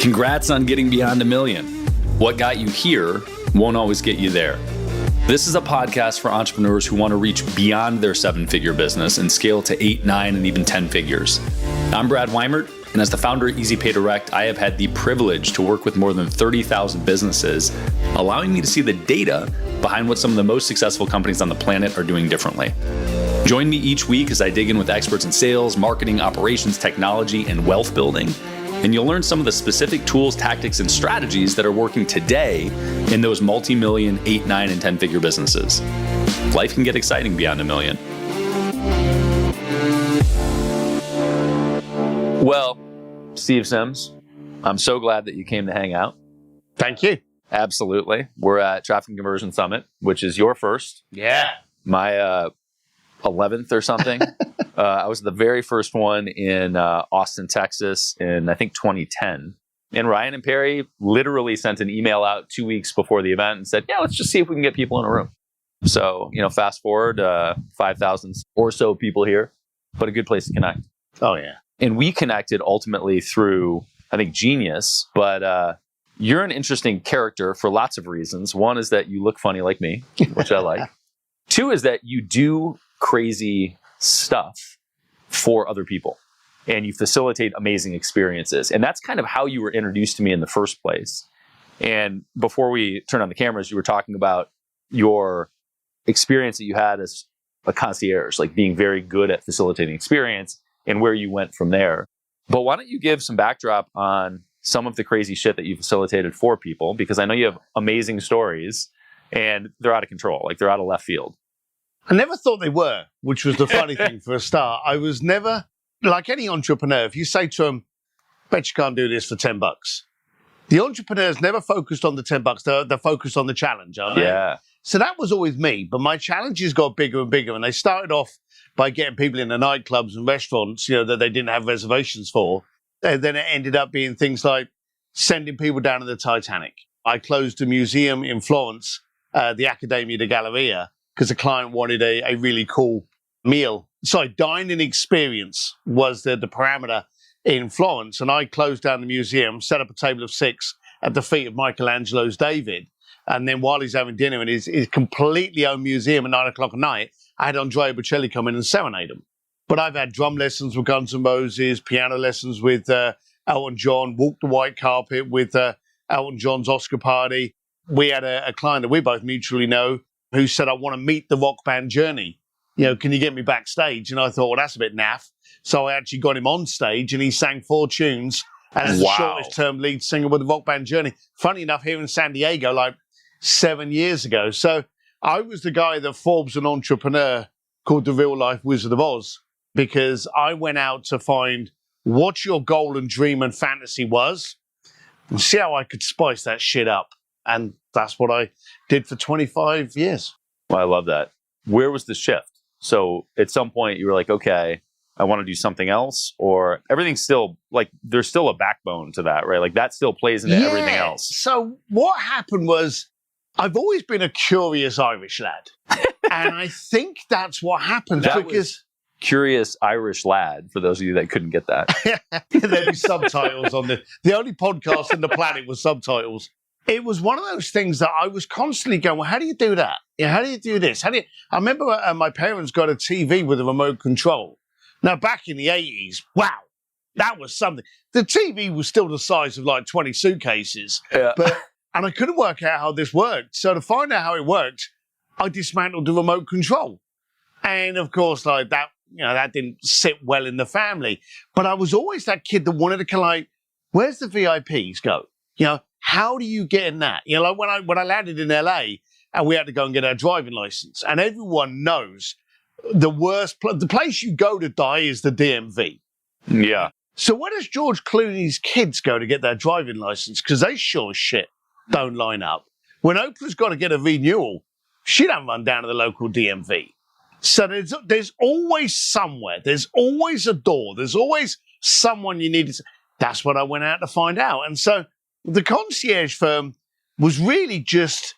Congrats on getting beyond $1 million. What got you here won't always get you there. This is a podcast for entrepreneurs who want to reach beyond their 7-figure business and scale to 8, 9, and even 10 figures. I'm Brad Weimert, and as the founder of Easy Pay Direct, I have had the privilege to work with more than 30,000 businesses, allowing me to see the data behind what some of the most successful companies on the planet are doing differently. Join me each week as I dig in with experts in sales, marketing, operations, technology, and wealth building. And you'll learn some of the specific tools, tactics, and strategies that are working today in those multi-million, 8, 9, and 10-figure businesses. Life can get exciting beyond $1 million. Well, Steve Sims, I'm so glad that you came to hang out. Thank you. Absolutely. We're at Traffic and Conversion Summit, which is your first. Yeah. My 11th or something. I was the very first one in Austin, Texas in, I think, 2010. And Ryan and Perry literally sent an email out 2 weeks before the event and said, yeah, let's just see if we can get people in a room. So, fast forward, 5,000 or so people here, but a good place to connect. Oh, yeah. And we connected ultimately through, I think, Genius. But you're an interesting character for lots of reasons. One is that you look funny like me, which I like. 2 is that you do crazy stuff for other people and you facilitate amazing experiences. And that's kind of how you were introduced to me in the first place. And before we turned on the cameras, you were talking about your experience that you had as a concierge, like being very good at facilitating experience and where you went from there. But why don't you give some backdrop on some of the crazy shit that you facilitated for people? Because I know you have amazing stories and they're out of control, like they're out of left field. I never thought they were, which was the funny thing for a start. I was never, like any entrepreneur, if you say to them, bet you can't do this for $10. The entrepreneurs never focused on the $10. They're focused on the challenge, aren't they? Yeah. So that was always me. But my challenges got bigger and bigger. And they started off by getting people in the nightclubs and restaurants, that they didn't have reservations for. And then it ended up being things like sending people down to the Titanic. I closed a museum in Florence, the Accademia di Galleria, because a client wanted a really cool meal. Sorry, dining experience was the parameter in Florence. And I closed down the museum, set up a table of 6 at the feet of Michelangelo's David. And then while he's having dinner in his completely own museum at 9 o'clock at night, I had Andrea Bocelli come in and serenade him. But I've had drum lessons with Guns N' Roses, piano lessons with Elton John, walked the white carpet with Elton John's Oscar party. We had a client that we both mutually know who said, I want to meet the rock band Journey. Can you get me backstage? And I thought, well, that's a bit naff. So I actually got him on stage and he sang 4 tunes as the shortest term lead singer with the rock band Journey. Funny enough, here in San Diego, like 7 years ago. So I was the guy that Forbes an entrepreneur called the real life Wizard of Oz, because I went out to find what your goal and dream and fantasy was and see how I could spice that shit up. And that's what I did for 25 years. Well, I love that. Where was the shift? So at some point you were like, okay, I want to do something else, or everything's still like, there's still a backbone to that, right? Like that still plays into everything else. So what happened was I've always been a curious Irish lad. And I think that's what happened because... Curious Irish Lad, for those of you that couldn't get that. There'd be subtitles on the only podcast on the planet with subtitles. It was one of those things that I was constantly going, well, how do you do that? How do you do this? I remember my parents got a TV with a remote control. Now, back in the 80s, wow, that was something. The TV was still the size of like 20 suitcases. Yeah. And I couldn't work out how this worked. So to find out how it worked, I dismantled the remote control. And of course, like that, that didn't sit well in the family. But I was always that kid that wanted to kind of like, where's the VIPs go? How do you get in that? Like when I landed in LA and we had to go and get our driving license, and everyone knows the place you go to die is the DMV. Yeah. So where does George Clooney's kids go to get their driving license? Because they sure as shit don't line up. When Oprah's got to get a renewal, she don't run down to the local DMV. So there's always somewhere. There's always a door. There's always someone you need to... That's what I went out to find out. And so the concierge firm was really just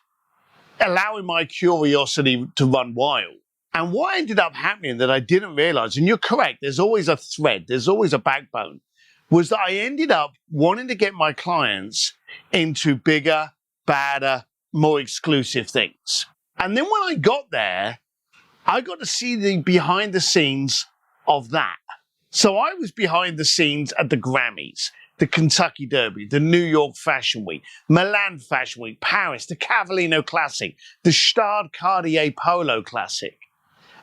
allowing my curiosity to run wild. And what ended up happening that I didn't realize, and you're correct, there's always a thread, there's always a backbone. was that I ended up wanting to get my clients into bigger, badder, more exclusive things. And then when I got there, I got to see the behind the scenes of that. So I was behind the scenes at the Grammys, the Kentucky Derby, the New York Fashion Week, Milan Fashion Week, Paris, the Cavallino Classic, the Stade Cartier Polo Classic.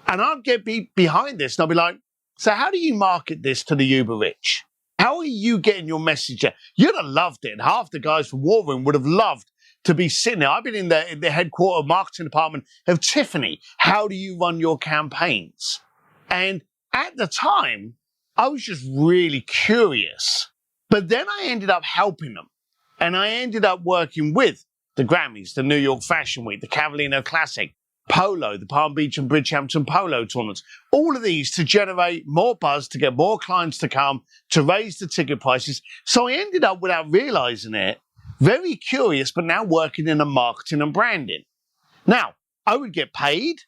And I'd get behind this and I'd be like, so how do you market this to the uber rich? How are you getting your message out? You'd have loved it. And half the guys from War Room would have loved to be sitting there. I've been in the headquarter marketing department of Tiffany. How do you run your campaigns? And at the time, I was just really curious. But then I ended up helping them. And I ended up working with the Grammys, the New York Fashion Week, the Cavallino Classic, Polo, the Palm Beach and Bridgehampton Polo tournaments. All of these to generate more buzz, to get more clients to come, to raise the ticket prices. So I ended up, without realizing it, very curious, but now working in a marketing and branding. Now, I would get paid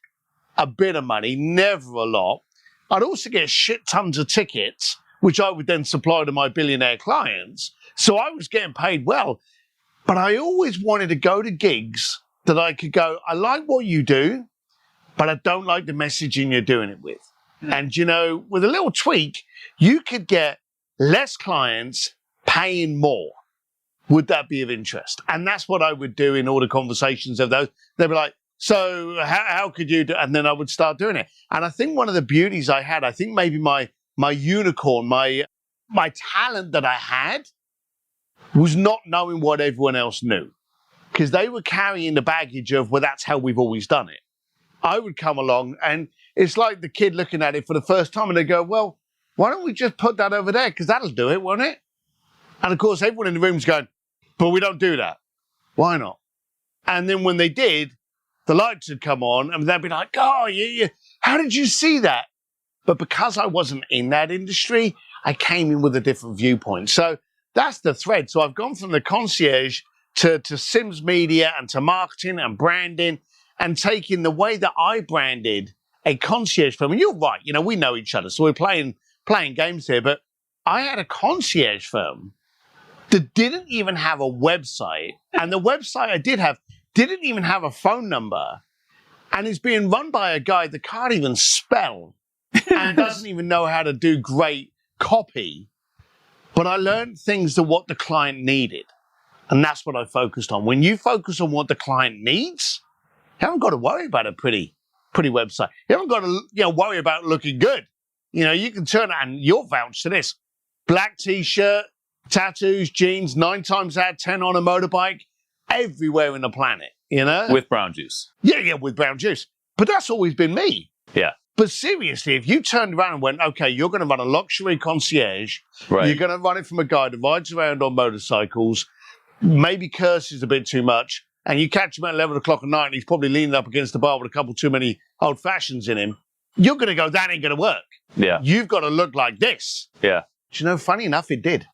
a bit of money, never a lot. I'd also get shit tons of tickets, which I would then supply to my billionaire clients. So I was getting paid well. But I always wanted to go to gigs that I could go, I like what you do, but I don't like the messaging you're doing it with. And, you know, with a little tweak, you could get less clients paying more. Would that be of interest? And that's what I would do in all the conversations of those. They'd be like, so how could you do? And then I would start doing it. And I think one of the beauties I had, I think maybe my unicorn, my talent that I had was not knowing what everyone else knew. Because they were carrying the baggage of, well, that's how we've always done it. I would come along and it's like the kid looking at it for the first time and they go, well, why don't we just put that over there? Because that'll do it, won't it? And of course, everyone in the room's going, but we don't do that. Why not? And then when they did, the lights would come on and they'd be like, oh, how did you see that? But because I wasn't in that industry, I came in with a different viewpoint. So that's the thread. So I've gone from the concierge to Sims Media and to marketing and branding and taking the way that I branded a concierge firm. And you're right, you know, we know each other, so we're playing games here. But I had a concierge firm that didn't even have a website. And the website I did have didn't even have a phone number. And it's being run by a guy that can't even spell and doesn't even know how to do great copy. But I learned things to what the client needed. And that's what I focused on. When you focus on what the client needs, you haven't got to worry about a pretty website. You haven't got to worry about looking good. You know, you can turn it, and you'll vouch to this. Black T-shirt, tattoos, jeans, 9 times out of 10 on a motorbike, everywhere in the planet, you know? With brown juice. Yeah, with brown juice. But that's always been me. Yeah. But seriously, if you turned around and went, okay, you're going to run a luxury concierge, right. You're going to run it from a guy that rides around on motorcycles, maybe curses a bit too much, and you catch him at 11 o'clock at night and he's probably leaning up against the bar with a couple too many old fashions in him, you're going to go, that ain't going to work. Yeah. You've got to look like this. Yeah. Do you know, funny enough, it did.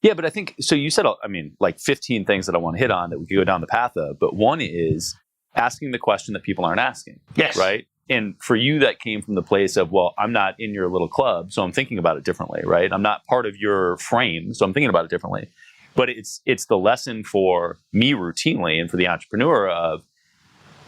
Yeah, but I think, so you said, I mean, like 15 things that I want to hit on that we could go down the path of, but one is asking the question that people aren't asking. Yes. Right? And for you, that came from the place of, well, I'm not in your little club, so I'm thinking about it differently, right? I'm not part of your frame, so I'm thinking about it differently. But it's the lesson for me routinely and for the entrepreneur of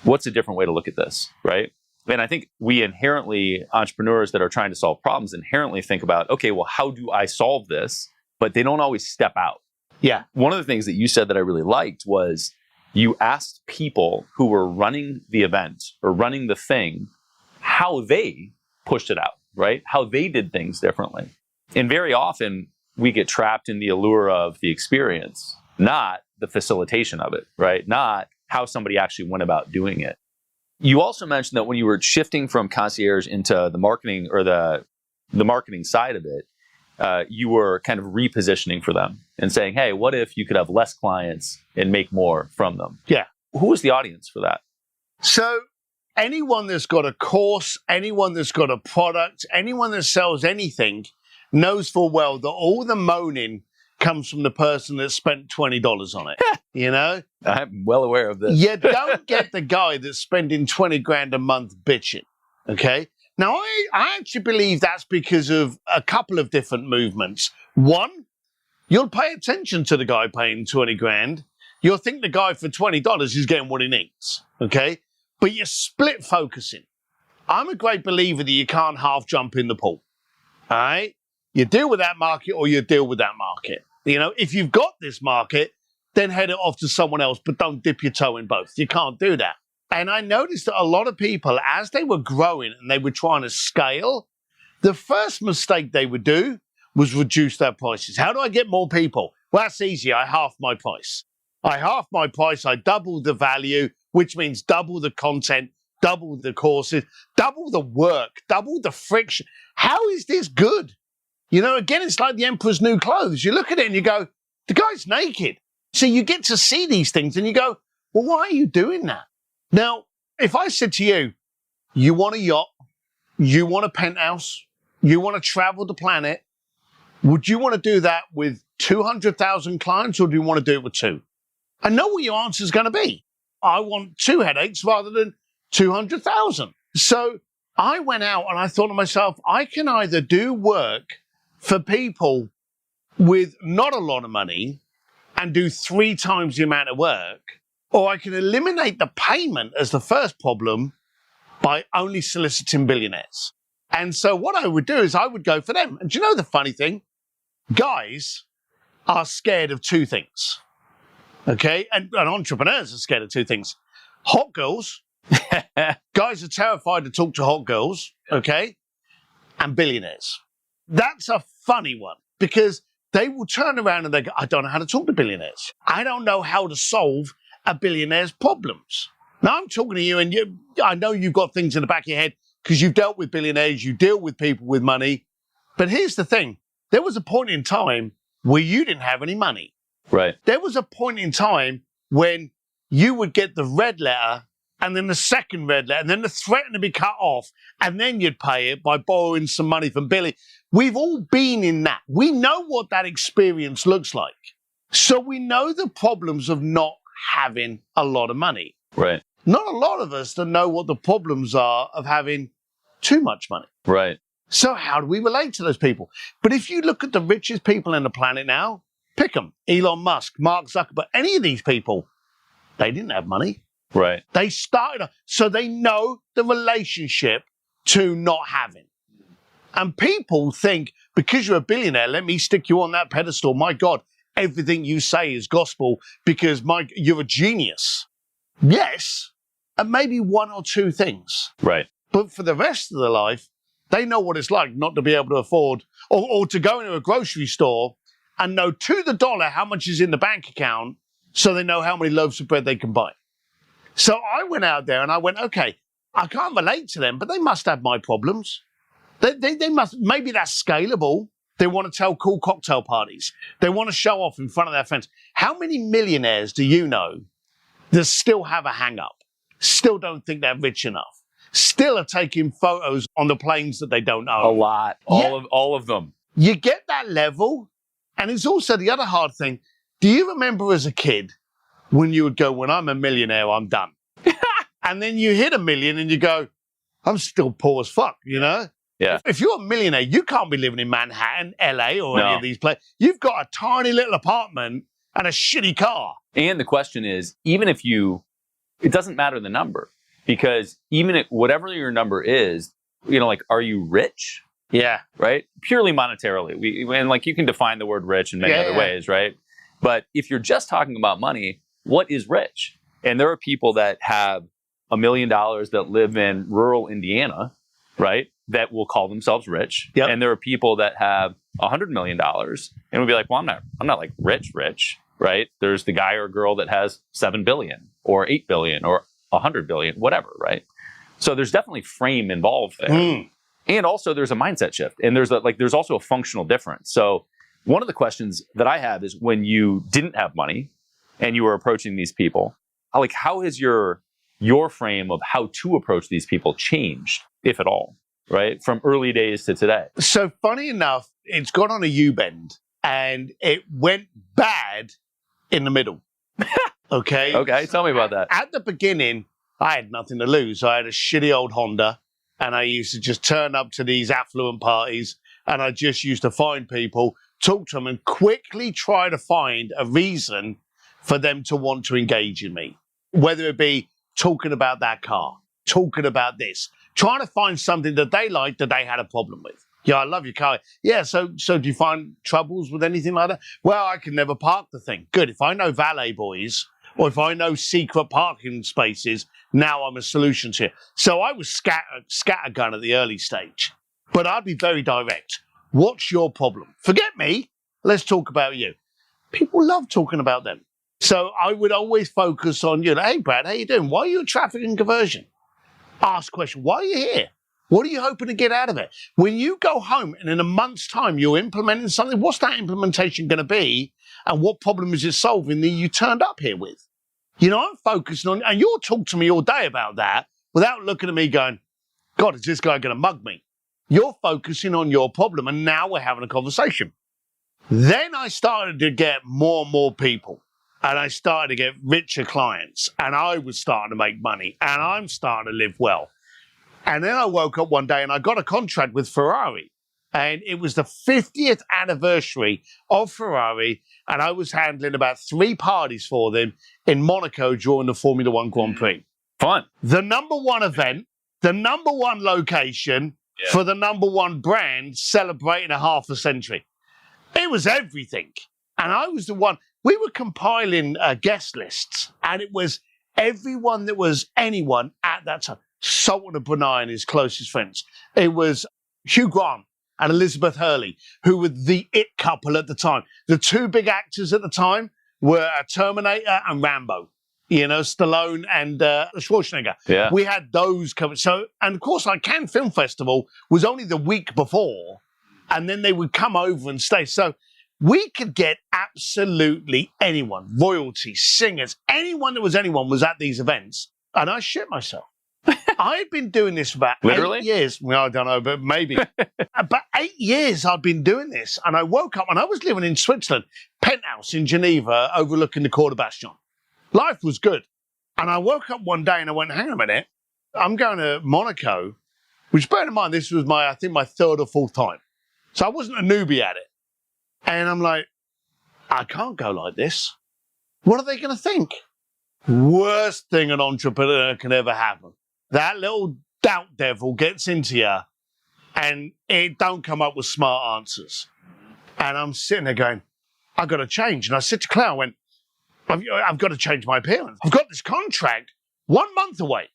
what's a different way to look at this, right? And I think we inherently, entrepreneurs that are trying to solve problems, inherently think about, okay, well, how do I solve this? But they don't always step out. Yeah. One of the things that you said that I really liked was you asked people who were running the event or running the thing how they pushed it out, right? How they did things differently. And very often we get trapped in the allure of the experience, not the facilitation of it, right? Not how somebody actually went about doing it. You also mentioned that when you were shifting from concierge into the marketing or the marketing side of it, you were kind of repositioning for them and saying, hey, what if you could have less clients and make more from them? Yeah. Who was the audience for that? So anyone that's got a course, anyone that's got a product, anyone that sells anything knows full well that all the moaning comes from the person that spent $20 on it. You know? I'm well aware of this. You don't get the guy that's spending 20 grand a month bitching. Okay? Now, I actually believe that's because of a couple of different movements. One, You'll pay attention to the guy paying 20 grand. You'll think the guy for $20 is getting what he needs, okay? But you're split focusing. I'm a great believer that you can't half jump in the pool, all right? You deal with that market or you deal with that market. You know, if you've got this market, then head it off to someone else, but don't dip your toe in both. You can't do that. And I noticed that a lot of people, as they were growing and they were trying to scale, the first mistake they would do was reduce their prices. How do I get more people? Well, that's easy. I half my price. I double the value, which means double the content, double the courses, double the work, double the friction. How is this good? You know, again, it's like the emperor's new clothes. You look at it and you go, the guy's naked. So you get to see these things and you go, well, why are you doing that? Now, if I said to you, you want a yacht, you want a penthouse, you want to travel the planet, would you want to do that with 200,000 clients or do you want to do it with 2? I know what your answer is going to be. I want 2 headaches rather than 200,000. So I went out and I thought to myself, I can either do work for people with not a lot of money and do 3 times the amount of work, or I can eliminate the payment as the first problem by only soliciting billionaires. And so what I would do is I would go for them. And do you know the funny thing? Guys are scared of 2 things. Okay? And entrepreneurs are scared of 2 things. Hot girls. Guys are terrified to talk to hot girls. Okay? And billionaires. That's a funny one because they will turn around and they go, I don't know how to talk to billionaires. I don't know how to solve a billionaire's problems. Now I'm talking to you and I know you've got things in the back of your head because you've dealt with billionaires, you deal with people with money. But here's the thing. There was a point in time where you didn't have any money. Right. There was a point in time when you would get the red letter and then the second red letter and then the threat to be cut off and then you'd pay it by borrowing some money from Billy. We've all been in that. We know what that experience looks like. So we know the problems of not having a lot of money. Right. Not a lot of us that know what the problems are of having too much money. Right. So how do we relate to those people? But if you look at the richest people on the planet now, pick them. Elon Musk, Mark Zuckerberg, any of these people, they didn't have money. Right. They started, so they know the relationship to not having. And people think, because you're a billionaire, let me stick you on that pedestal. My God, everything you say is gospel because you're a genius. Yes, and maybe 1 or 2 things. Right. But for the rest of their life, they know what it's like not to be able to afford or to go into a grocery store and know to the dollar how much is in the bank account so they know how many loaves of bread they can buy. So I went out there and I went, okay, I can't relate to them, but they must have my problems. They must, maybe that's scalable. They want to tell cool cocktail parties. They want to show off in front of their friends. How many millionaires do you know that still have a hang-up, still don't think they're rich enough, still are taking photos on the planes that they don't own? A lot. All of them. You get that level. And it's also the other hard thing. Do you remember as a kid when you would go, when I'm a millionaire, I'm done? And then you hit $1 million and you go, I'm still poor as fuck, you know? Yeah. If you're a millionaire, you can't be living in Manhattan, LA, or any of these places. You've got a tiny little apartment and a shitty car. And the question is, even if it doesn't matter the number, because even if whatever your number is, you know, like, are you rich? Yeah. Right? Purely monetarily. And like, you can define the word rich in many other ways, right? But if you're just talking about money, what is rich? And there are people that have $1 million that live in rural Indiana, right? That will call themselves rich. Yep. And there are people that have $100 million and would be like, well, I'm not like rich, right? There's the guy or girl that has 7 billion or 8 billion or 100 billion, whatever, right? So there's definitely frame involved there. And also there's a mindset shift and there's also a functional difference. So one of the questions that I have is when you didn't have money and you were approaching these people, like, how has your frame of how to approach these people changed, if at all, right? From early days to today. So funny enough, it's gone on a U-bend and it went bad in the middle. Okay. Okay. Tell me about that. At the beginning, I had nothing to lose. I had a shitty old Honda and I used to just turn up to these affluent parties and I just used to find people talk to them, and quickly try to find a reason for them to want to engage in me. Whether it be talking about that car, talking about this, trying to find something that they like that they had a problem with. Yeah, I love your car. Yeah, so do you find troubles with anything like that? Well, I can never park the thing. Good. If I know valet boys, or if I know secret parking spaces, now I'm a solution to it. So I was scattergun at the early stage. But I'd be very direct. What's your problem? Forget me. Let's talk about you. People love talking about them. So I would always focus on, hey, Brad, how you doing? Why are you at traffic and conversion? Ask a question. Why are you here? What are you hoping to get out of it? When you go home and in a month's time you're implementing something, what's that implementation going to be? And what problem is it solving that you turned up here with? I'm focusing on, and you'll talk to me all day about that without looking at me going, God, is this guy going to mug me? You're focusing on your problem, and now we're having a conversation. Then I started to get more and more people, and I started to get richer clients, and I was starting to make money, and I'm starting to live well. And then I woke up one day and I got a contract with Ferrari. And it was the 50th anniversary of Ferrari. And I was handling about 3 parties for them in Monaco during the Formula One Grand Prix. Fun. The number one event, the number one location for the number one brand celebrating a half a century. It was everything. And I was the one. We were compiling guest lists. And it was everyone that was anyone at that time. Sultan of Brunei and his closest friends. It was Hugh Grant and Elizabeth Hurley, who were the it couple at the time. The 2 big actors at the time were Terminator and Rambo. Stallone and Schwarzenegger. Yeah. We had those coming. So, and of course, our Cannes Film Festival was only the week before, and then they would come over and stay. So we could get absolutely anyone, royalty, singers, anyone that was anyone was at these events, and I shit myself. I had been doing this for about Literally? 8 years. Well, I don't know, but maybe. About 8 years I'd been doing this. And I woke up and I was living in Switzerland, penthouse in Geneva, overlooking the Cour de Bastion. Life was good. And I woke up one day and I went, hang on a minute. I'm going to Monaco, which, bear in mind, this was my 3rd or 4th time. So I wasn't a newbie at it. And I'm like, I can't go like this. What are they going to think? Worst thing an entrepreneur can ever happen. That little doubt devil gets into you and it don't come up with smart answers. And I'm sitting there going, I've got to change. And I said to Claire, I went, I've got to change my appearance. I've got this contract 1 month away.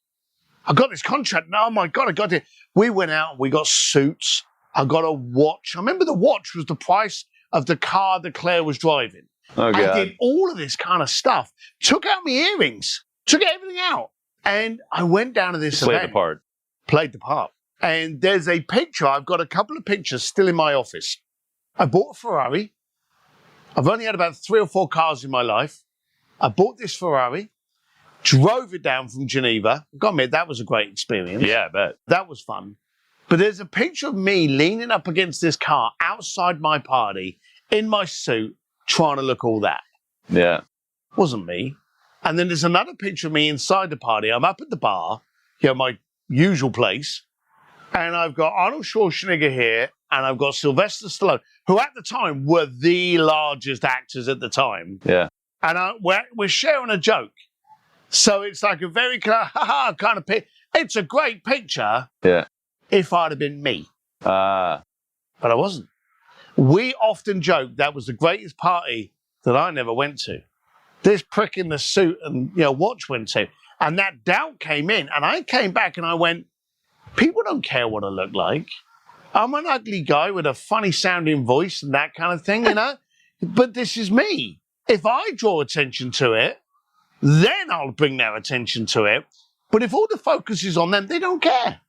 I got this contract. And, oh my God, I got it. We went out and we got suits. I got a watch. I remember the watch was the price of the car that Claire was driving. Oh, God. I did all of this kind of stuff. Took out my earrings. Took everything out. And I went down to this event. Played the part. Played the part. And there's a picture. I've got a couple of pictures still in my office. I bought a Ferrari. I've only had about 3 or 4 cars in my life. I bought this Ferrari, drove it down from Geneva. Got to admit, that was a great experience. Yeah, I bet. That was fun. But there's a picture of me leaning up against this car outside my party in my suit, trying to look all that. Yeah. Wasn't me. And then there's another picture of me inside the party. I'm up at the bar, my usual place, and I've got Arnold Schwarzenegger here, and I've got Sylvester Stallone, who at the time were the largest actors at the time. Yeah. And we're sharing a joke. So it's like a very kind of picture. It's a great picture. Yeah. If I'd have been me. But I wasn't. We often joke that was the greatest party that I never went to. This prick in the suit and watch went to. And that doubt came in. And I came back and I went, people don't care what I look like. I'm an ugly guy with a funny sounding voice and that kind of thing, But this is me. If I draw attention to it, then I'll bring their attention to it. But if all the focus is on them, they don't care.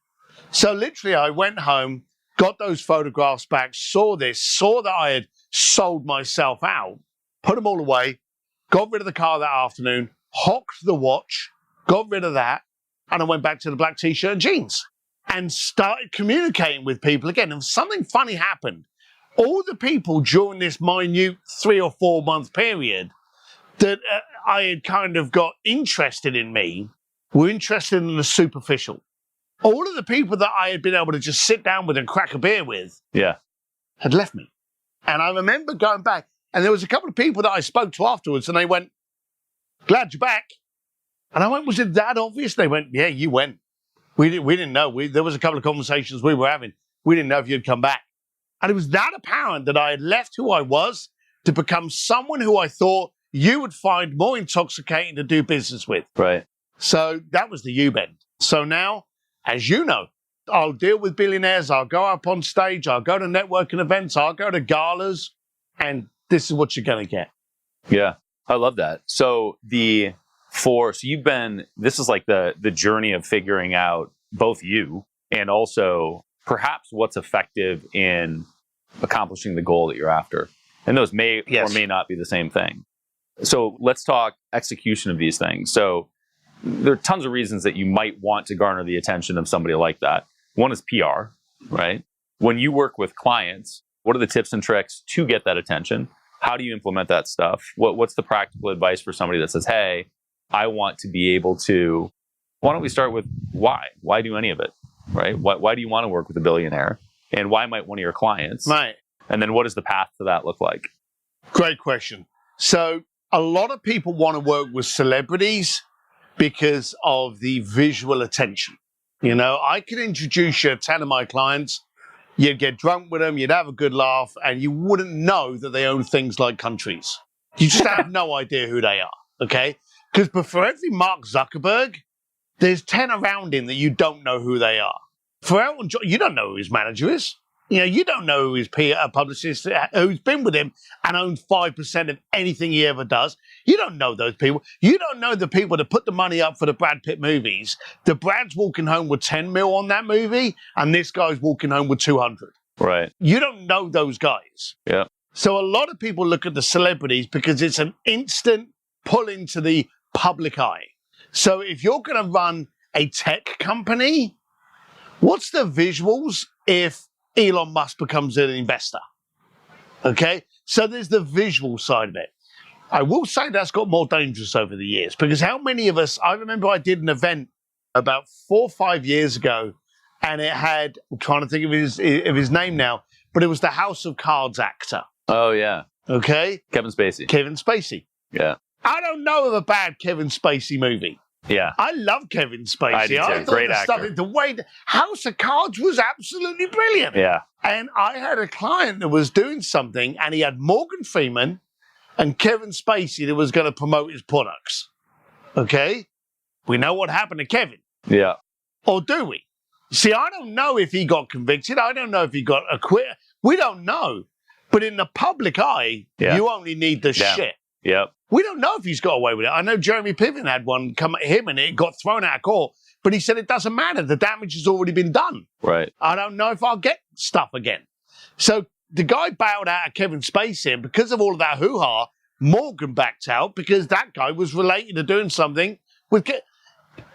So literally I went home, got those photographs back, saw that I had sold myself out, put them all away, got rid of the car that afternoon, hocked the watch, got rid of that, and I went back to the black T-shirt and jeans and started communicating with people again. And something funny happened. All the people during this minute 3 or 4 month period that I had kind of got interested in me were interested in the superficial. All of the people that I had been able to just sit down with and crack a beer with yeah. had left me. And I remember going back, and there was a couple of people that I spoke to afterwards, and they went, "Glad you're back." And I went, "Was it that obvious?" They went, "Yeah, you went. We didn't know. There was a couple of conversations we were having. We didn't know if you'd come back." And it was that apparent that I had left who I was to become someone who I thought you would find more intoxicating to do business with. Right. So that was the U-bend. So now, as you know, I'll deal with billionaires. I'll go up on stage. I'll go to networking events. I'll go to galas. And this is what you're going to get. Yeah, I love that. So this is like the journey of figuring out both you and also perhaps what's effective in accomplishing the goal that you're after. And those may or may not be the same thing. So let's talk execution of these things. So there are tons of reasons that you might want to garner the attention of somebody like that. One is PR, right? When you work with clients, what are the tips and tricks to get that attention? How do you implement that stuff? What's the practical advice for somebody that says, hey, I want to be able to, why don't we start with why? Why do any of it, right? Why do you want to work with a billionaire? And why might one of your clients? Right. And then what does the path to that look like? Great question. So a lot of people want to work with celebrities because of the visual attention. You know, I could introduce you to 10 of my clients, you'd get drunk with them, you'd have a good laugh, and you wouldn't know that they own things like countries. You just have no idea who they are, okay? Because for every Mark Zuckerberg, there's 10 around him that you don't know who they are. For Elton John, you don't know who his manager is. You know, you don't know who his publicist who's been with him and owns 5% of anything he ever does. You don't know those people. You don't know the people that put the money up for the Brad Pitt movies. The Brad's walking home with 10 mil on that movie, and this guy's walking home with 200. Right. You don't know those guys. Yeah. So a lot of people look at the celebrities because it's an instant pull into the public eye. So if you're going to run a tech company, what's the visuals if Elon Musk becomes an investor? Okay, so there's the visual side of it. I will say that's got more dangerous over the years because how many of us, I remember I did an event about 4 or 5 years ago and it had, I'm trying to think of his name now, but it was the House of Cards actor. Oh, yeah. Okay. Kevin Spacey. Yeah. I don't know of a bad Kevin Spacey movie. Yeah. I love Kevin Spacey. I do too. thought Great the actor. Stuff, the way House of Cards was absolutely brilliant. Yeah. And I had a client that was doing something, and he had Morgan Freeman and Kevin Spacey that was going to promote his products. Okay? We know what happened to Kevin. Yeah. Or do we? See, I don't know if he got convicted. I don't know if he got acquitted. We don't know. But in the public eye, you only need the shit. Yep. We don't know if he's got away with it. I know Jeremy Piven had one come at him and it got thrown out of court, but he said it doesn't matter. The damage has already been done. Right. I don't know if I'll get stuff again. So the guy bowed out of Kevin Spacey, and because of all of that hoo-ha, Morgan backed out because that guy was related to doing something with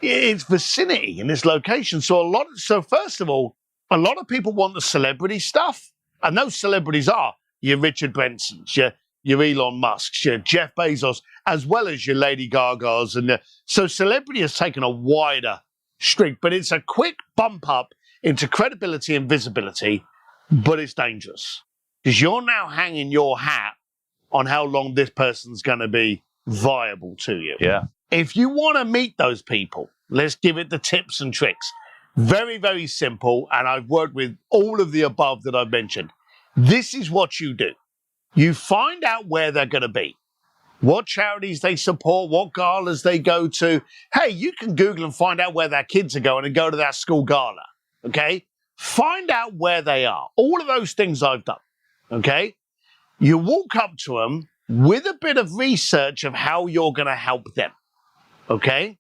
its vicinity in this location. So first of all, a lot of people want the celebrity stuff, and those celebrities are your Richard Bransons, your Elon Musks, your Jeff Bezos, as well as your Lady Gagas. And so celebrity has taken a wider streak, but it's a quick bump up into credibility and visibility, but it's dangerous because you're now hanging your hat on how long this person's going to be viable to you. Yeah. If you want to meet those people, let's give it the tips and tricks. Very, very simple. And I've worked with all of the above that I've mentioned. This is what you do. You find out where they're going to be, what charities they support, what galas they go to. Hey, you can Google and find out where their kids are going and go to that school gala, okay? Find out where they are. All of those things I've done, okay? You walk up to them with a bit of research of how you're going to help them, okay?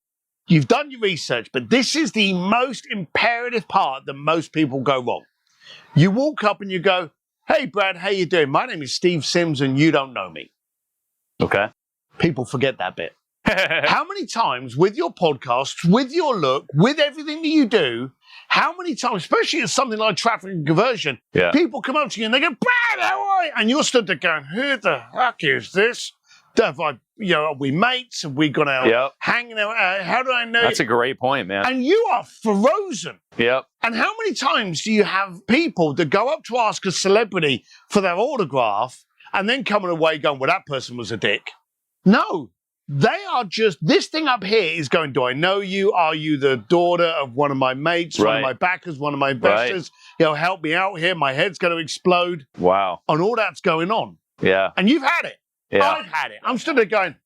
You've done your research, but this is the most imperative part that most people go wrong. You walk up and you go, "Hey, Brad, how you doing? My name is Steve Sims, and you don't know me." Okay. People forget that bit. How many times with your podcasts, with your look, with everything that you do, how many times, especially in something like traffic and conversion, people come up to you and they go, "Brad, how are you?" And you're stood there going, "Who the heck is this Have I, are we mates? Have we gone out hanging out? How do I know? That's a great point, man. And you are frozen. Yep. And how many times do you have people that go up to ask a celebrity for their autograph and then coming away going, well, that person was a dick? No, they are just, this thing up here is going, do I know you? Are you the daughter of one of my mates, one of my backers, one of my investors? Help me out here. My head's going to explode. Wow. And all that's going on. Yeah. And you've had it. Yeah. I've had it. I'm still there going,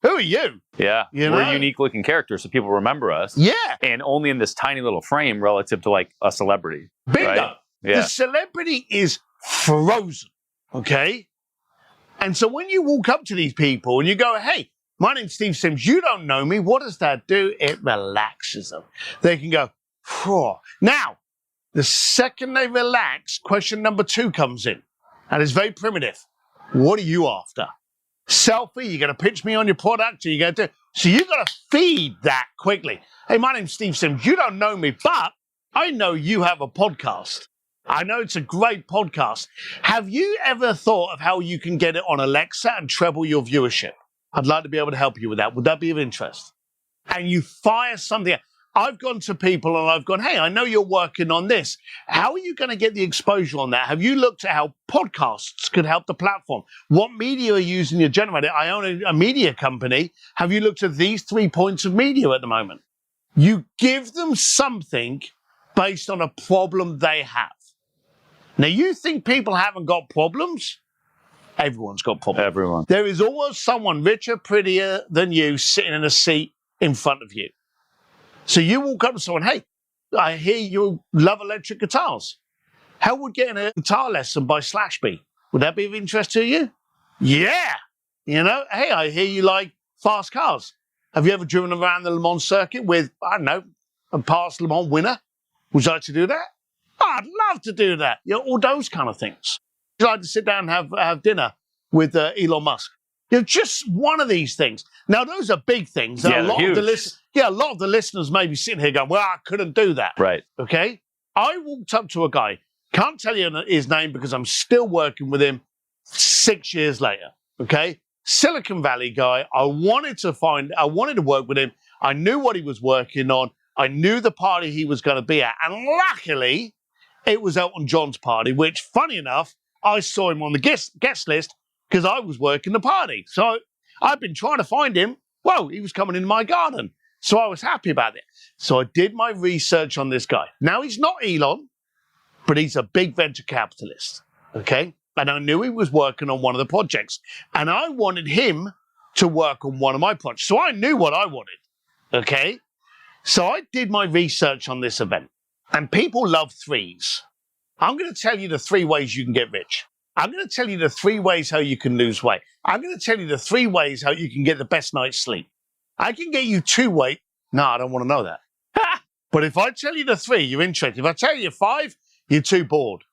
who are you? Yeah. We're unique looking characters, so people remember us. Yeah. And only in this tiny little frame relative to like a celebrity. Bingo. Right? Yeah. The celebrity is frozen. Okay. And so when you walk up to these people and you go, hey, my name's Steve Sims, you don't know me, what does that do? It relaxes them. They can go, phew. Now, the second they relax, question number 2 comes in. And it's very primitive. What are you after? Selfie, you're going to pitch me on your product, or you're going to do. So you've got to feed that quickly. Hey, my name's Steve Sims. You don't know me, but I know you have a podcast. I know it's a great podcast. Have you ever thought of how you can get it on Alexa and treble your viewership? I'd like to be able to help you with that. Would that be of interest? And you fire something. I've gone to people and I've gone, hey, I know you're working on this. How are you going to get the exposure on that? Have you looked at how podcasts could help the platform? What media are you using to generate it? I own a media company. Have you looked at these 3 points of media at the moment? You give them something based on a problem they have. Now, you think people haven't got problems? Everyone's got problems. Everyone. There is always someone richer, prettier than you sitting in a seat in front of you. So you walk up to someone, hey, I hear you love electric guitars. How would getting a guitar lesson by Slash be? Would that be of interest to you? Yeah. Hey, I hear you like fast cars. Have you ever driven around the Le Mans circuit with, I don't know, a past Le Mans winner? Would you like to do that? Oh, I'd love to do that. All those kind of things. Would you like to sit down and have dinner with Elon Musk? Just one of these things. Now, those are big things. Yeah, a lot of the listeners may be sitting here going, well, I couldn't do that. Right. Okay? I walked up to a guy. Can't tell you his name because I'm still working with him 6 years later. Okay? Silicon Valley guy. I wanted to work with him. I knew what he was working on. I knew the party he was going to be at. And luckily, it was Elton John's party, which, funny enough, I saw him on the guest list because I was working the party. So I've been trying to find him. Whoa, he was coming in my garden. So I was happy about it. So I did my research on this guy. Now, he's not Elon, but he's a big venture capitalist. Okay? And I knew he was working on one of the projects. And I wanted him to work on one of my projects. So I knew what I wanted. Okay? So I did my research on this event. And people love threes. I'm going to tell you the 3 ways you can get rich. I'm going to tell you the 3 ways how you can lose weight. I'm going to tell you the 3 ways how you can get the best night's sleep. I can get you 2 ways. No, I don't want to know that. But if I tell you the 3, you're interested. If I tell you 5, you're too bored.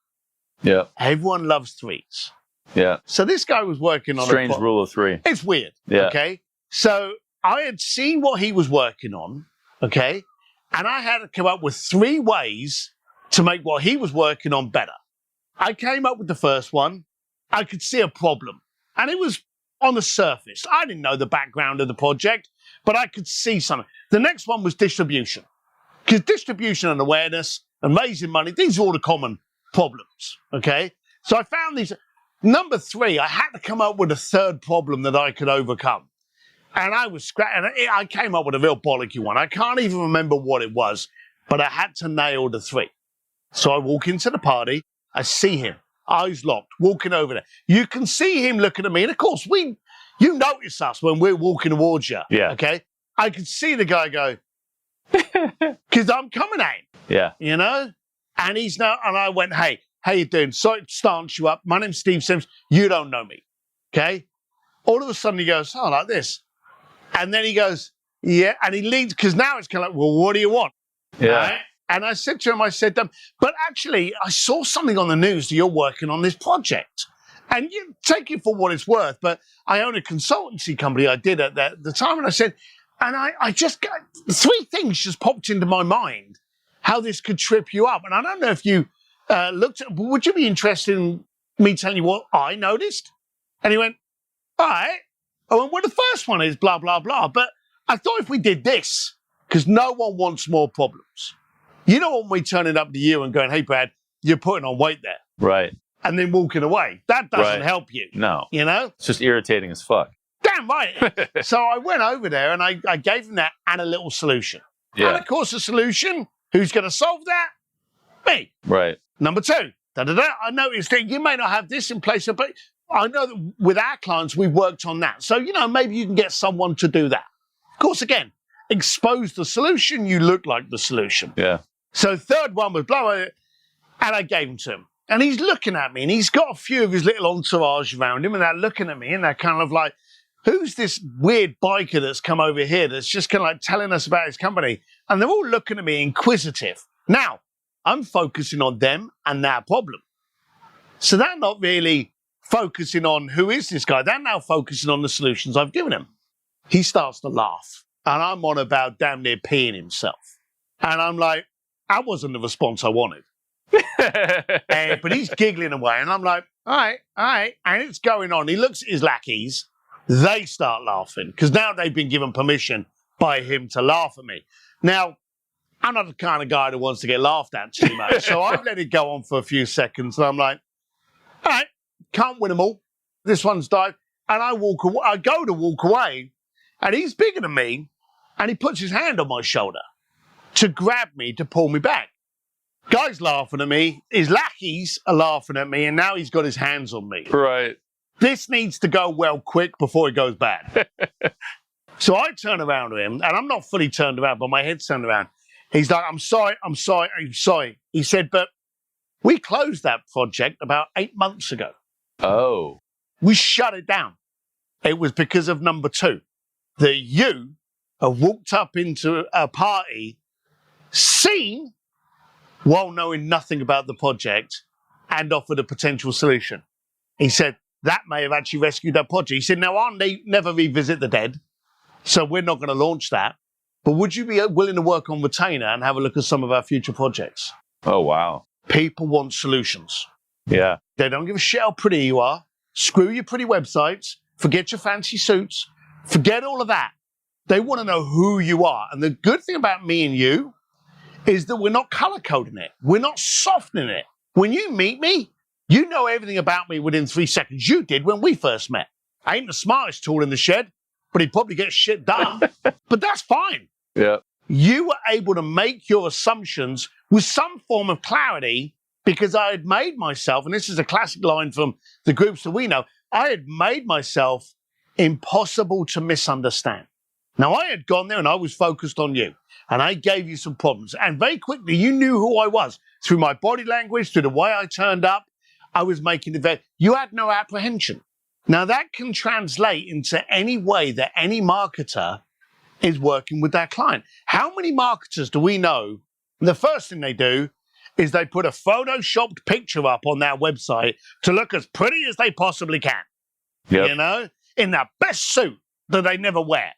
Yeah. Everyone loves threes. Yeah. So this guy was working on strange rule of 3. It's weird. Yeah. Okay. So I had seen what he was working on. Okay. And I had to come up with 3 ways to make what he was working on better. I came up with the first one. I could see a problem. And it was on the surface. I didn't know the background of the project, but I could see something. The next one was distribution. Because distribution and awareness and raising money, these are all the common problems. Okay? So I found these. Number 3, I had to come up with a 3rd problem that I could overcome. And I came up with a real bollocky one. I can't even remember what it was, but I had to nail the 3. So I walk into the party. I see him, eyes locked, walking over there. You can see him looking at me. And of course, you notice us when we're walking towards you. Yeah. Okay? I could see the guy go, because I'm coming at him. Yeah. And and I went, hey, how you doing? Sorry to stance you up. My name's Steve Sims. You don't know me. Okay? All of a sudden he goes, oh, like this. And then he goes, yeah. And he leads, because now it's kind of like, well, what do you want? Yeah. Right? And I said to him, but actually, I saw something on the news that you're working on this project. And you take it for what it's worth, but I own a consultancy company I did at the time. And I said, and I just got 3 things just popped into my mind, how this could trip you up. And I don't know if you looked at, would you be interested in me telling you what I noticed? And he went, all right. Oh, and well, the first one is blah, blah, blah. But I thought if we did this, because no one wants more problems. You don't want me turning up to you and going, hey, Brad, you're putting on weight there. Right. And then walking away. That doesn't help you. No. You know? It's just irritating as fuck. Damn right. So I went over there and I gave them that and a little solution. Yeah. And of course, the solution, who's going to solve that? Me. Right. Number two, I noticed that you may not have this in place, but I know that with our clients, we've worked on that. So, maybe you can get someone to do that. Of course, again, expose the solution, you look like the solution. Yeah. So third one was blah, blah, and I gave him to him. And he's looking at me, and he's got a few of his little entourage around him, and they're looking at me, and they're kind of like, who's this weird biker that's come over here that's just kind of like telling us about his company? And they're all looking at me inquisitive. Now, I'm focusing on them and their problem. So they're not really focusing on who is this guy. They're now focusing on the solutions I've given him. He starts to laugh, and I'm on about damn near peeing himself. And I'm like, that wasn't the response I wanted. But he's giggling away, and I'm like, all right. And it's going on. He looks at his lackeys. They start laughing because now they've been given permission by him to laugh at me. Now, I'm not the kind of guy that wants to get laughed at too much. So I've let it go on for a few seconds, and I'm like, all right, can't win them all. This one's died. And I go to walk away, and he's bigger than me, and he puts his hand on my shoulder to grab me, to pull me back. Guy's laughing at me, his lackeys are laughing at me, and now he's got his hands on me. Right. This needs to go well quick before it goes bad. So I turn around to him, and I'm not fully turned around, but my head's turned around. He's like, I'm sorry. He said, but we closed that project about 8 months ago. Oh. We shut it down. It was because of number two, that you have walked up into a party, seen, while knowing nothing about the project, and offered a potential solution. He said, that may have actually rescued that project. He said, now I'll never revisit the dead, so we're not going to launch that. But would you be willing to work on retainer and have a look at some of our future projects? Oh, wow. People want solutions. Yeah. They don't give a shit how pretty you are. Screw your pretty websites. Forget your fancy suits. Forget all of that. They want to know who you are. And the good thing about me and you is that we're not color coding it. We're not softening it. When you meet me, you know everything about me within 3 seconds. You did when we first met. I ain't the smartest tool in the shed, but he'd probably get shit done. But that's fine. Yeah. You were able to make your assumptions with some form of clarity because I had made myself, and this is a classic line from the groups that we know, I had made myself impossible to misunderstand. Now, I had gone there and I was focused on you, and I gave you some problems. And very quickly, you knew who I was. Through my body language, through the way I turned up, I was making the very, you had no apprehension. Now, that can translate into any way that any marketer is working with their client. How many marketers do we know? The first thing they do is they put a photoshopped picture up on their website to look as pretty as they possibly can. Yep. You know, in their best suit that they never wear.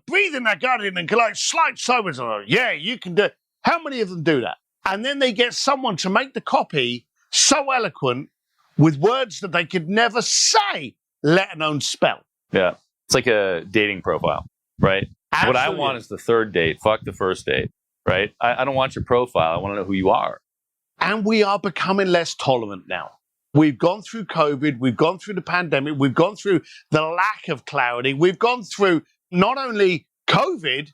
Breathing that garden and like slight sobers. Yeah, you can do it. How many of them do that? And then they get someone to make the copy so eloquent with words that they could never say, let alone spell. Yeah. It's like a dating profile, right? Absolutely. What I want is the third date. Fuck the first date, right? I don't want your profile. I want to know who you are. And we are becoming less tolerant now. We've gone through COVID. We've gone through the pandemic. We've gone through the lack of clarity. We've gone through not only COVID,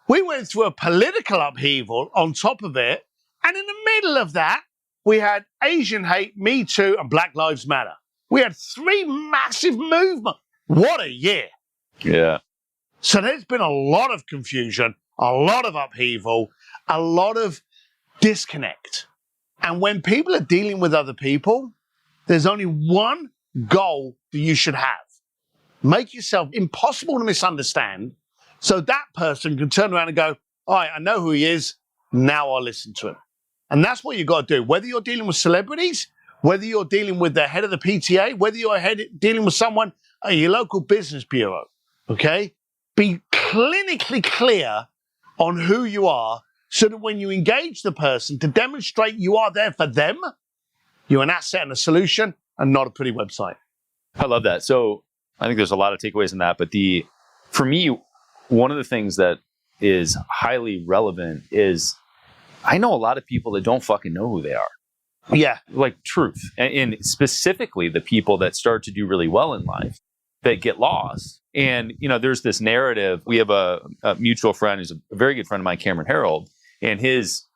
we went through a political upheaval on top of it. And in the middle of that, we had Asian hate, Me Too, and Black Lives Matter. We had 3 massive movements. What a year. Yeah. So there's been a lot of confusion, a lot of upheaval, a lot of disconnect. And when people are dealing with other people, there's only one goal that you should have. Make yourself impossible to misunderstand so that person can turn around and go, all right, I know who he is. Now I'll listen to him. And that's what you've got to do. Whether you're dealing with celebrities, whether you're dealing with the head of the PTA, whether you're dealing with someone at your local business bureau, okay? Be clinically clear on who you are so that when you engage the person to demonstrate you are there for them, you're an asset and a solution and not a pretty website. I love that. So I think there's a lot of takeaways in that. But for me, one of the things that is highly relevant is I know a lot of people that don't fucking know who they are. Yeah. Like truth. And specifically the people that start to do really well in life that get lost. And, there's this narrative. We have a mutual friend who's a very good friend of mine, Cameron Harold, and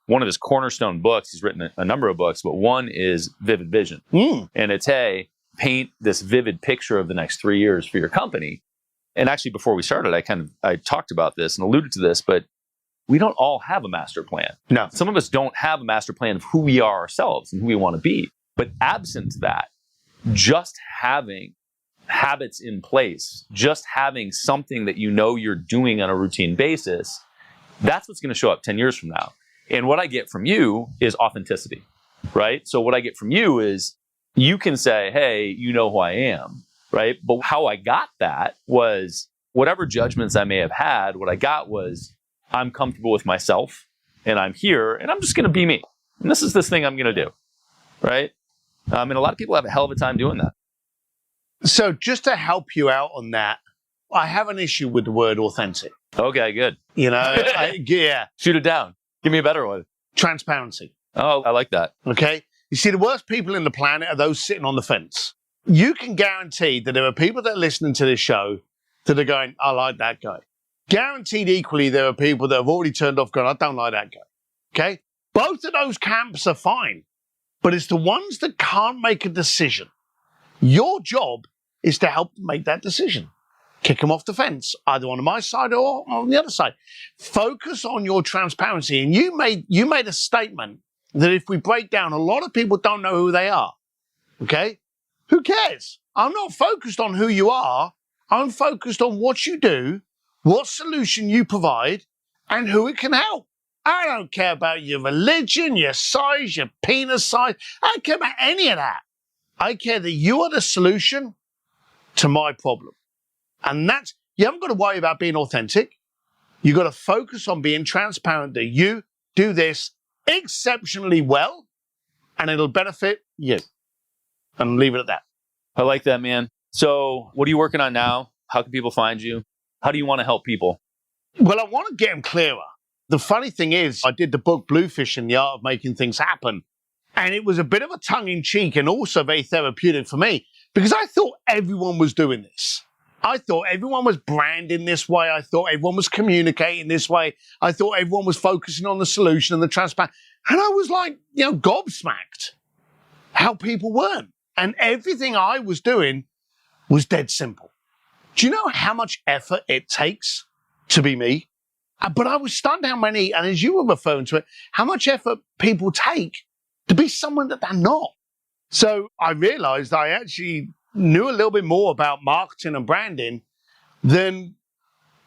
one of his cornerstone books, he's written a number of books, but one is Vivid Vision. And it's, hey, paint this vivid picture of the next 3 years for your company. And actually, before we started, I talked about this and alluded to this, but we don't all have a master plan. No. Some of us don't have a master plan of who we are ourselves and who we want to be. But absent that, just having habits in place, just having something that you're doing on a routine basis, that's what's going to show up 10 years from now. And what I get from you is authenticity, right? So what I get from you is you can say, hey, you know who I am, right? But how I got that was whatever judgments I may have had, what I got was I'm comfortable with myself and I'm here and I'm just going to be me. And this is this thing I'm going to do, right? And a lot of people have a hell of a time doing that. So just to help you out on that, I have an issue with the word authentic. Okay, good. Yeah. Shoot it down. Give me a better one. Transparency. Oh, I like that. Okay. You see, the worst people in the planet are those sitting on the fence. You can guarantee that there are people that are listening to this show that are going, I like that guy. Guaranteed equally, there are people that have already turned off going, I don't like that guy. Okay. Both of those camps are fine, but it's the ones that can't make a decision. Your job is to help them make that decision. Kick them off the fence, either on my side or on the other side. Focus on your transparency. And you made a statement that if we break down, a lot of people don't know who they are. Okay? Who cares? I'm not focused on who you are. I'm focused on what you do, what solution you provide, and who it can help. I don't care about your religion, your size, your penis size. I don't care about any of that. I care that you are the solution to my problem. And you haven't got to worry about being authentic. You've got to focus on being transparent that you do this exceptionally well and it'll benefit you. And leave it at that. I like that, man. So what are you working on now? How can people find you? How do you want to help people? Well, I want to get them clearer. The funny thing is, I did the book Bluefish and the Art of Making Things Happen. And it was a bit of a tongue-in-cheek and also very therapeutic for me because I thought everyone was doing this. I thought everyone was branding this way. I thought everyone was communicating this way. I thought everyone was focusing on the solution and the transparent. And I was like, gobsmacked how people weren't. And everything I was doing was dead simple. Do you know how much effort it takes to be me? But I was stunned how many, and as you were referring to it, how much effort people take to be someone that they're not. So I realized I actually knew a little bit more about marketing and branding than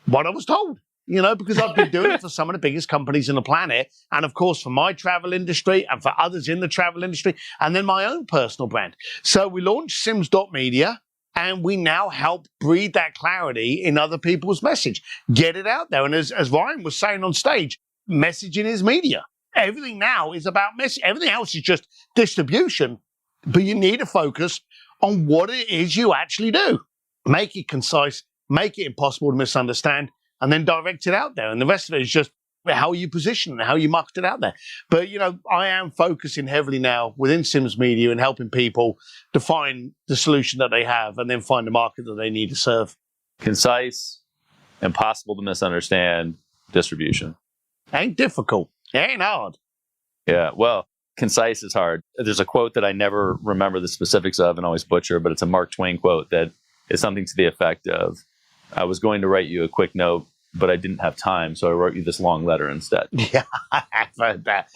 what I was told, because I've been doing it for some of the biggest companies in the planet. And of course, for my travel industry and for others in the travel industry, and then my own personal brand. So we launched Sims.media and we now help breed that clarity in other people's message, get it out there. And as Ryan was saying on stage, messaging is media. Everything now is about messaging. Everything else is just distribution, but you need to focus on what it is you actually do. Make it concise, make it impossible to misunderstand, and then direct it out there. And the rest of it is just how you position it, how you market it out there. But, I am focusing heavily now within Sims Media and helping people define the solution that they have and then find the market that they need to serve. Concise, impossible to misunderstand, distribution. Ain't difficult. It ain't hard. Yeah, well, concise is hard. There's a quote that I never remember the specifics of and always butcher, but it's a Mark Twain quote that is something to the effect of, I was going to write you a quick note, but I didn't have time, so I wrote you this long letter instead. Yeah, I have heard that.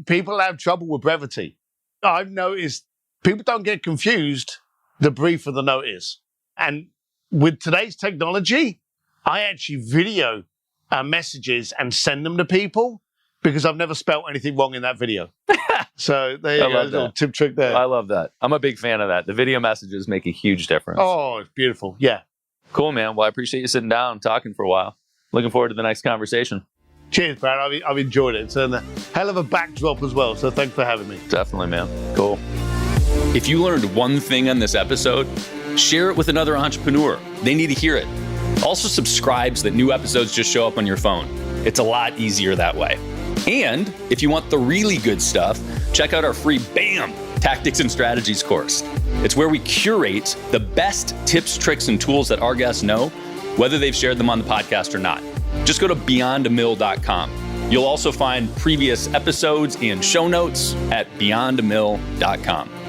People have trouble with brevity. I've noticed people don't get confused the briefer the note is. And with today's technology, I actually video messages and send them to people because I've never spelt anything wrong in that video. So there you go, a little tip trick there. I love that. I'm a big fan of that. The video messages make a huge difference. Oh, it's beautiful. Yeah. Cool, man. Well, I appreciate you sitting down and talking for a while. Looking forward to the next conversation. Cheers, Brad. I've enjoyed it. It's a hell of a backdrop as well. So thanks for having me. Definitely, man. Cool. If you learned one thing on this episode, Share it with another entrepreneur. They need to hear it. Also subscribe so that new episodes just show up on your phone. It's a lot easier that way. And if you want the really good stuff, check out our free BAM! Tactics and Strategies course. It's where we curate the best tips, tricks, and tools that our guests know, whether they've shared them on the podcast or not. Just go to beyondamill.com. You'll also find previous episodes and show notes at beyondamill.com.